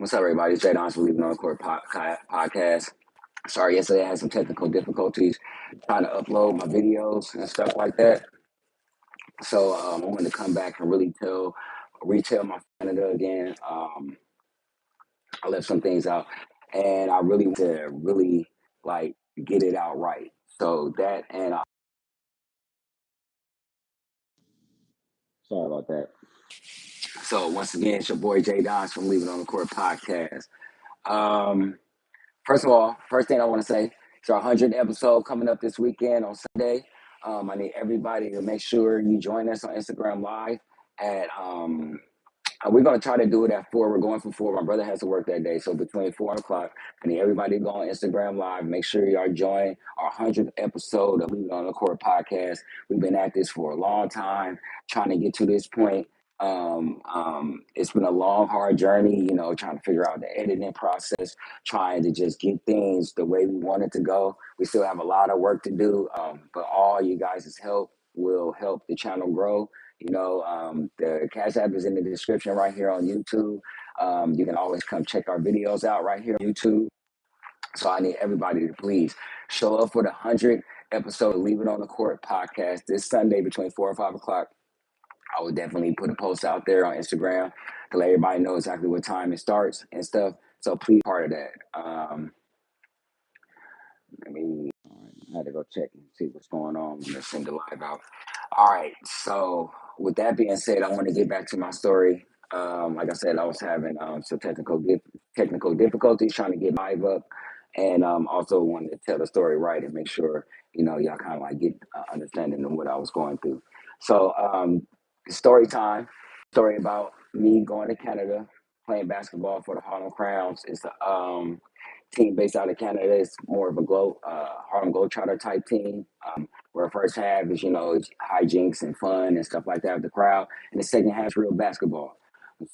What's up, everybody? It's Jayson from Leaving on the Court podcast. Sorry, yesterday I had some technical difficulties trying to upload my videos and stuff like that. So I wanted to come back and really retell my Canada again. I left some things out, and I really want to like get it out right. So that and sorry about that. So once again, it's your boy Jay Dons from Leaving on the Court podcast. Um, First of all, first thing I want to say, it's our 100th episode coming up this weekend on Sunday. I need everybody to make sure you join us on Instagram Live at we're gonna try to do it at 4. We're going for 4. My brother has to work that day, so between 4 o'clock, I need everybody to go on Instagram Live. Make sure y'all join our 100th episode of Leaving on the Court podcast. We've been at this for a long time, trying to get to this point. It's been a long, hard journey, trying to figure out the editing process, trying to just get things the way we want it to go. We still have a lot of work to do, but all you guys' help will help the channel grow. The Cash App is in the description right here on YouTube. You can always come check our videos out right here on YouTube. So I need everybody to please show up for the 100th episode of Leave It on the Court podcast this Sunday between 4 and 5 o'clock. I will definitely put a post out there on Instagram to let everybody know exactly what time it starts and stuff. So please be part of that. I had to go check and see what's going on. I'm gonna send the live out. All right. So with that being said, I want to get back to my story. Like I said, I was having some technical difficulties trying to get live up, and also wanted to tell the story right and make sure y'all kind of like get understanding of what I was going through. So story time. Story about me going to Canada, playing basketball for the Harlem Crowns. It's a team based out of Canada. It's more of a Harlem Globetrotter type team. Where the first half is, it's hijinks and fun and stuff like that with the crowd. And the second half is real basketball.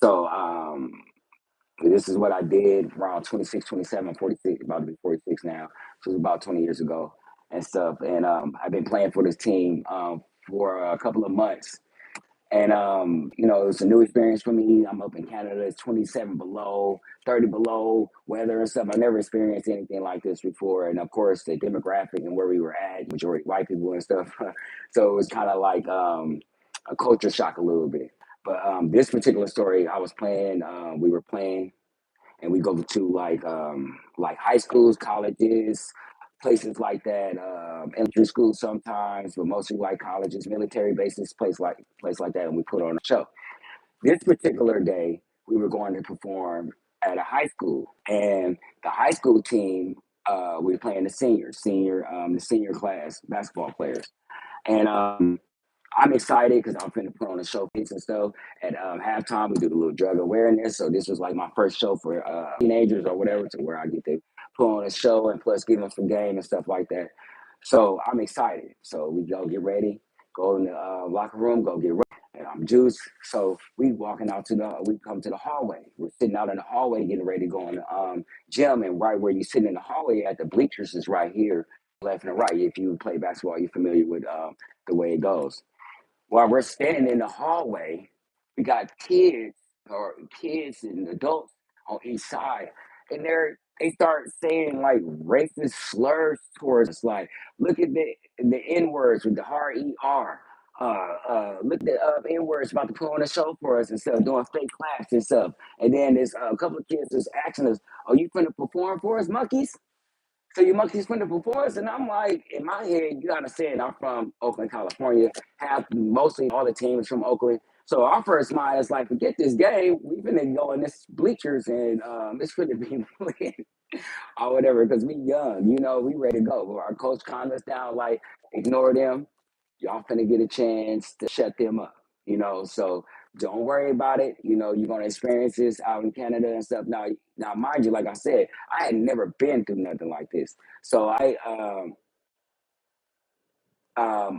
So this is what I did around 26, 27, 46, about to be 46 now. So it was about 20 years ago and stuff. And I've been playing for this team for a couple of months. And, it's a new experience for me. I'm up in Canada. It's 27 below, 30 below weather and stuff. I've never experienced anything like this before. And of course, the demographic and where we were at, majority white people and stuff. So it was kind of like a culture shock a little bit. But this particular story, I was playing, we were playing, and we go to like high schools, colleges, places like that, elementary schools sometimes, but mostly like colleges, military bases, place like that, and we put on a show. This particular day, we were going to perform at a high school, and the high school team, we were playing the senior class basketball players, and I'm excited because I'm finna put on a show piece and stuff. At halftime, we do the little drug awareness. So this was like my first show for teenagers or whatever, to where I get to put on a show and plus give them some game and stuff like that. So I'm excited. So we go get ready, go in the locker room, go get ready. And I'm juiced. So we come to the hallway. We're sitting out in the hallway getting ready to go in the gym. And right where you sitting in the hallway at the bleachers is right here, left and right. If you play basketball, you're familiar with the way it goes. While we're standing in the hallway, we got kids and adults on each side, and they start saying like racist slurs towards us, like look at the N words with the hard ER. Look at the N words about to put on a show for us and stuff, doing fake claps and stuff. And then there's a couple of kids just asking us, "Are you finna perform for us, monkeys?" So you monkeys finna perform, and I'm like, in my head, you gotta say it. I'm from Oakland, California. Mostly all the teams from Oakland. So our first mind is like, forget this game. We finna go in this bleachers and it's finna be lit or whatever because we young, we ready to go. But our coach calmed us down, like, ignore them. Y'all finna get a chance to shut them up, So don't worry about it. You're gonna experience this out in Canada and stuff. Now, mind you, like I said, I had never been through nothing like this. So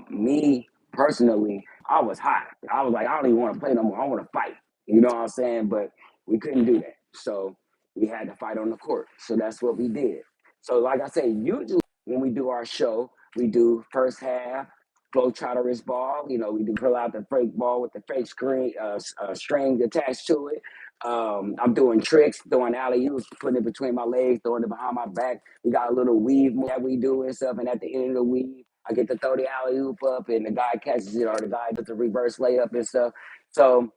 me personally, I was hot. I was like, I don't even want to play no more. I want to fight. You know what I'm saying? But we couldn't do that. So we had to fight on the court. So that's what we did. So like I say, usually when we do our show, we do first half, Globetrotter's ball. We do pull out the fake ball with the fake string attached to it. I'm doing tricks, throwing alley oops, putting it between my legs, throwing it behind my back. We got a little weave that we do and stuff. And at the end of the weave, I get to throw the alley oop up, and the guy catches it, or the guy does the reverse layup and stuff. So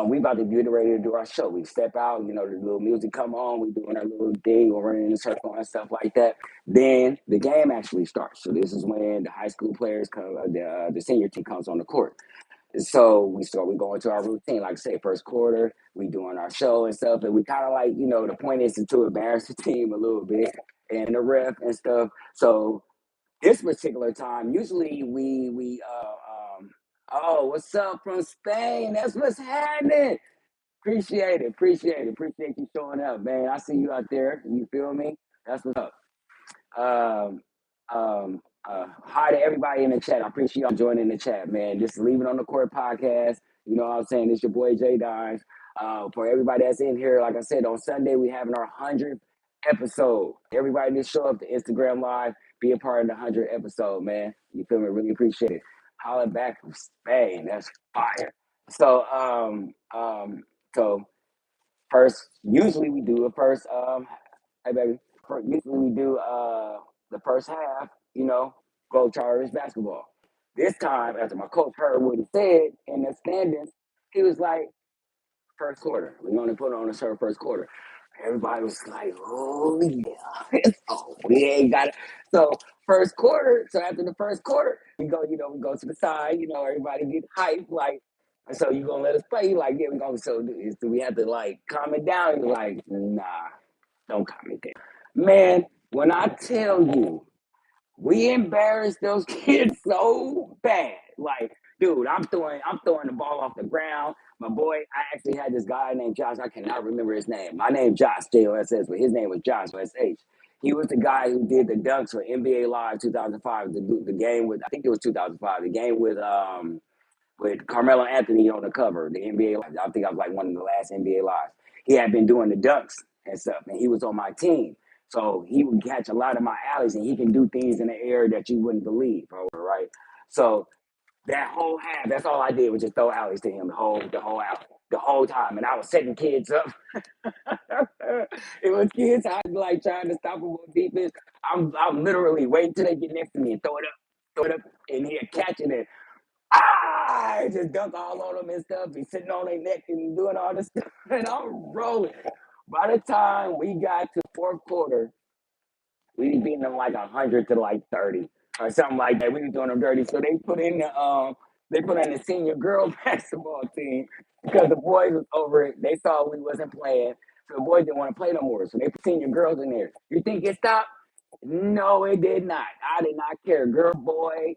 we about to get ready to do our show. We step out, you know, the little music come on, we doing our little thing, we're running in a circle and stuff like that. Then the game actually starts. So this is when the high school players come, the senior team comes on the court. So we go into our routine, like I say, first quarter, we doing our show and stuff, and we kind of like, you know, the point is to embarrass the team a little bit and the ref and stuff. So this particular time, usually oh, what's up from Spain? That's what's happening. Appreciate you showing up, man. I see you out there. You feel me? That's what's up. Um, Hi to everybody in the chat. I appreciate y'all joining the chat, man. Just leave it on the court podcast. You know what I'm saying? It's your boy J Dimes. For everybody that's in here, like I said, on Sunday we having our 100th episode. Everybody just show up to Instagram Live, be a part of the 100th episode, man. You feel me? Really appreciate it. Holla back from Spain. That's fire. So, so first, usually we do the first. Hey baby, usually we do the first half. You know, go Chargers basketball. This time, after my coach heard what he said in the standings, he was like, first quarter. We only put on the first quarter. Everybody was like, "Oh yeah, oh we ain't got it." So first quarter. So after the first quarter, we go. You know, we go to the side. You know, everybody get hyped. Like, so you gonna let us play? You like, yeah, we gonna. So do we have to like calm it down? You're like, nah, don't calm it down, man. When I tell you we embarrassed those kids so bad. Like, dude, I'm throwing the ball off the ground. My boy, I actually had this guy named Josh. I cannot remember his name. My name Josh, Joss, but his name was Josh, SH. He was the guy who did the dunks for NBA Live 2005. The game with, I think it was 2005. The game with Carmelo Anthony on the cover, the NBA Live. I think I was like one of the last NBA Lives. He had been doing the dunks and stuff, and he was on my team. So he would catch a lot of my alleys, and he can do things in the air that you wouldn't believe, right? So that whole half, that's all I did was just throw alleys to him the whole time, and I was setting kids up. It was kids I was like trying to stop them on defense. I'm literally waiting till they get next to me and throw it up, and he'll catch it, and just dunk all on them and stuff, be sitting on their neck and doing all this stuff, and I'm rolling. By the time we got to fourth quarter, we was beating them like 100 to like 30 or something like that. We was doing them dirty, so they put in the senior girl basketball team because the boys was over it. They saw we wasn't playing, so the boys didn't want to play no more. So they put senior girls in there. You think it stopped? No, it did not. I did not care, girl, boy,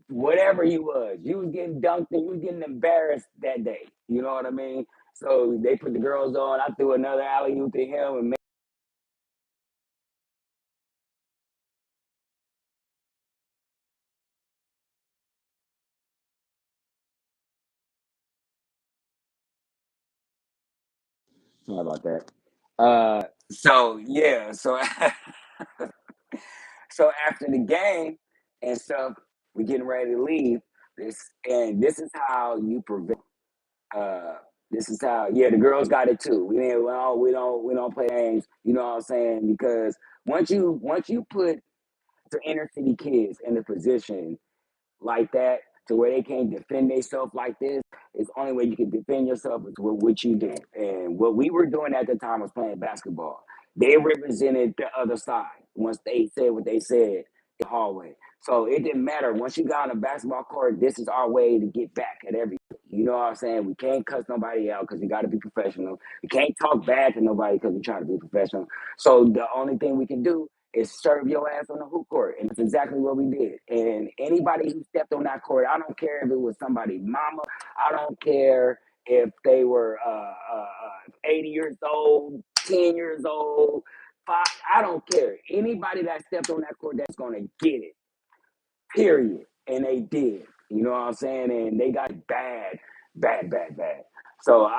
whatever you was getting dunked and you was getting embarrassed that day. You know what I mean? So they put the girls on. I threw another alley oop to him and sorry about that. So yeah, so after the game and stuff, we getting ready to leave. This is how you prevent. Uh, this is how. Yeah, the girls got it too. We don't play games. You know what I'm saying? Because once you put the inner city kids in the position like that to where they can't defend themselves like this, it's the only way you can defend yourself is with what you do. And what we were doing at the time was playing basketball. They represented the other side once they said what they said in the hallway. So it didn't matter. Once you got on the basketball court, this is our way to get back at everybody. You know what I'm saying? We can't cuss nobody out because we got to be professional. We can't talk bad to nobody because we try to be professional. So the only thing we can do is serve your ass on the hoop court. And that's exactly what we did. And anybody who stepped on that court, I don't care if it was somebody's mama, I don't care if they were 80 years old, 10 years old, five, I don't care. Anybody that stepped on that court that's going to get it, period. And they did. You know what I'm saying? And they got bad. So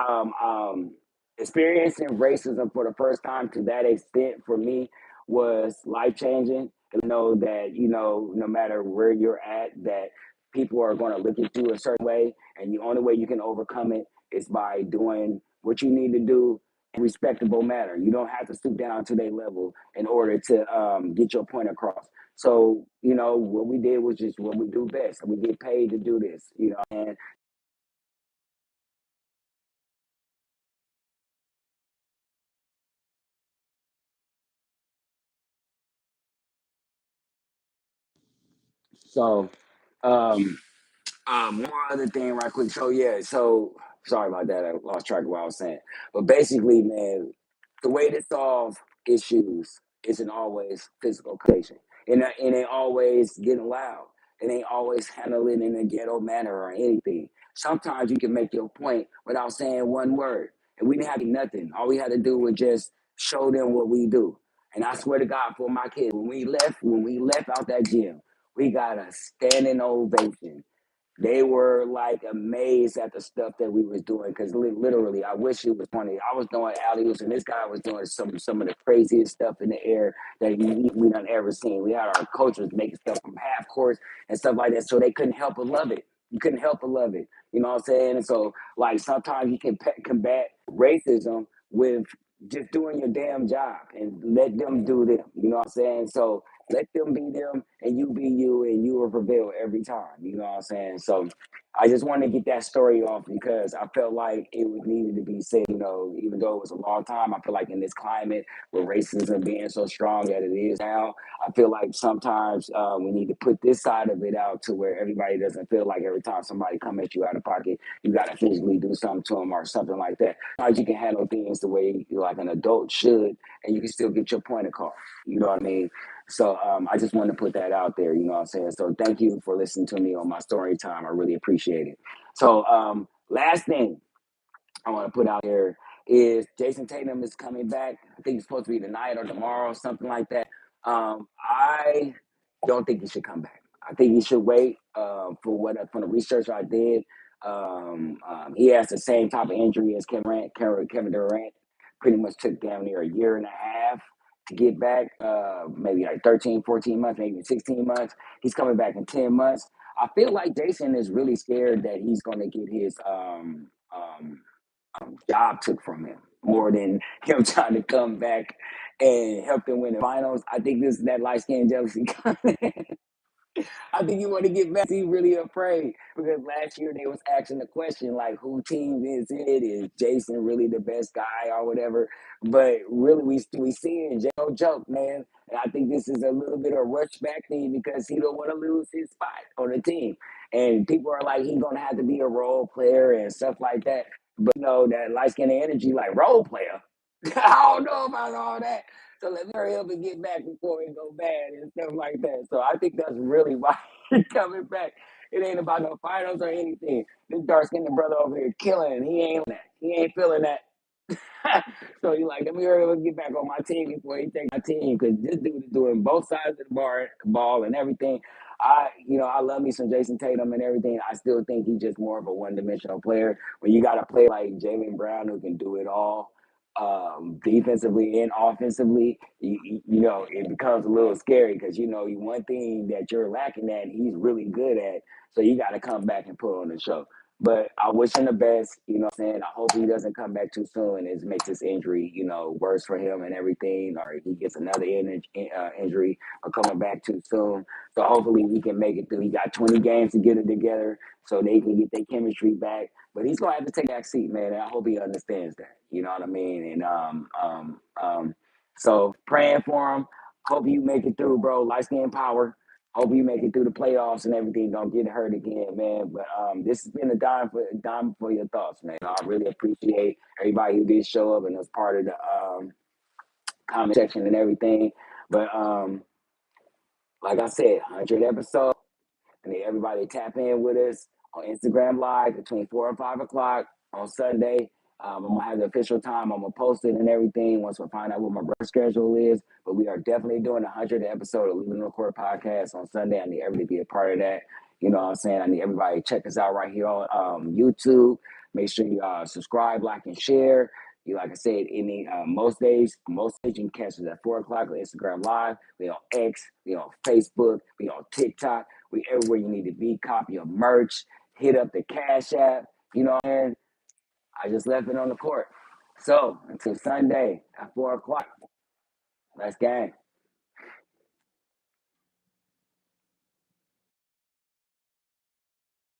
experiencing racism for the first time to that extent for me was life changing. To know that, you know, no matter where you're at, that people are going to look at you a certain way, and the only way you can overcome it is by doing what you need to do in a respectable manner. You don't have to stoop down to their level in order to get your point across. So, what we did was just what we do best. We get paid to do this, and so um one other thing, right quick. So yeah, so sorry about that. I lost track of what I was saying. But basically, man, the way to solve issues isn't always physical confrontation. It ain't always getting loud. It ain't always handling in a ghetto manner or anything. Sometimes you can make your point without saying one word. And we didn't have to do nothing. All we had to do was just show them what we do. And I swear to God, for my kids, when we left out that gym, we got a standing ovation. They were like amazed at the stuff that we was doing because literally, I wish it was funny. I was doing alley oops, and this guy was doing some of the craziest stuff in the air that we done ever seen. We had our coaches making stuff from half course and stuff like that, so they couldn't help but love it. You couldn't help but love it. You know what I'm saying? And so, like, sometimes you can combat racism with just doing your damn job and let them do them. You know what I'm saying? So let them be them and you be you and you will prevail every time. You know what I'm saying? So I just wanted to get that story off because I felt like it was needed to be said, even though it was a long time. I feel like in this climate with racism being so strong that it is now, I feel like sometimes we need to put this side of it out to where everybody doesn't feel like every time somebody come at you out of pocket, you got to physically do something to them or something like that. Sometimes you can handle things the way like an adult should, and you can still get your point across. You know what I mean? So I just wanted to put that out there, you know what I'm saying? So thank you for listening to me on my story time. I really appreciate it. So last thing I want to put out there is Jayson Tatum is coming back. I think it's supposed to be tonight or tomorrow, something like that. I don't think he should come back. I think he should wait from the research I did. He has the same type of injury as Kevin Durant. Pretty much took damn near a year and a half to get back, maybe like 13, 14 months, maybe 16 months. He's coming back in 10 months. I feel like Jason is really scared that he's going to get his job took from him more than him trying to come back and help them win the finals. I think this is that light skin jealousy. I think you want to get back. He's really afraid because last year they was asking the question like, "Who team is it? Is Jason really the best guy or whatever?" But really, we see it. No joke, man. And I think this is a little bit of a rush back thing because he don't want to lose his spot on the team. And people are like, he's gonna have to be a role player and stuff like that. But that light skin energy, like role player. I don't know about all that. So let me hurry up and get back before it go bad and stuff like that. So I think that's really why he's coming back. It ain't about no finals or anything. This dark skinned brother over here killing. He ain't that. He ain't feeling that. So he's like, let me hurry up and get back on my team before he takes my team because this dude is doing both sides of the ball and everything. I love me some Jason Tatum and everything. I still think he's just more of a one-dimensional player. When you got a player like Jaylen Brown who can do it all, defensively and offensively, it becomes a little scary because one thing that you're lacking at, he's really good at. So you got to come back and put on the show. But I wish him the best. You know what I'm saying? I hope he doesn't come back too soon and it makes this injury, worse for him and everything, or he gets another injury or coming back too soon. So hopefully we can make it through. He got 20 games to get it together so they can get their chemistry back. But he's gonna have to take that seat, man. And I hope he understands that. You know what I mean? And so praying for him. Hope you make it through, bro. Light skin power. Hope you make it through the playoffs and everything. Don't get hurt again, man. But this has been a dime for your thoughts, man. I really appreciate everybody who did show up and was part of the comment section and everything. But like I said, 100 episodes. I need everybody to tap in with us on Instagram Live between 4 and 5 o'clock on Sunday. I'm going to have the official time. I'm going to post it and everything once we find out what my birth schedule is. But we are definitely doing a 100th episode of Leaving the Court podcast on Sunday. I need everybody to be a part of that. You know what I'm saying? I need everybody to check us out right here on YouTube. Make sure you subscribe, like, and share. Like I said, most days you can catch us at 4 o'clock on Instagram Live. We on X, we on Facebook, we on TikTok. We everywhere you need to be. Copy your merch. Hit up the Cash App. You know what I mean? I just left it on the court. So until Sunday at 4 o'clock, let's game.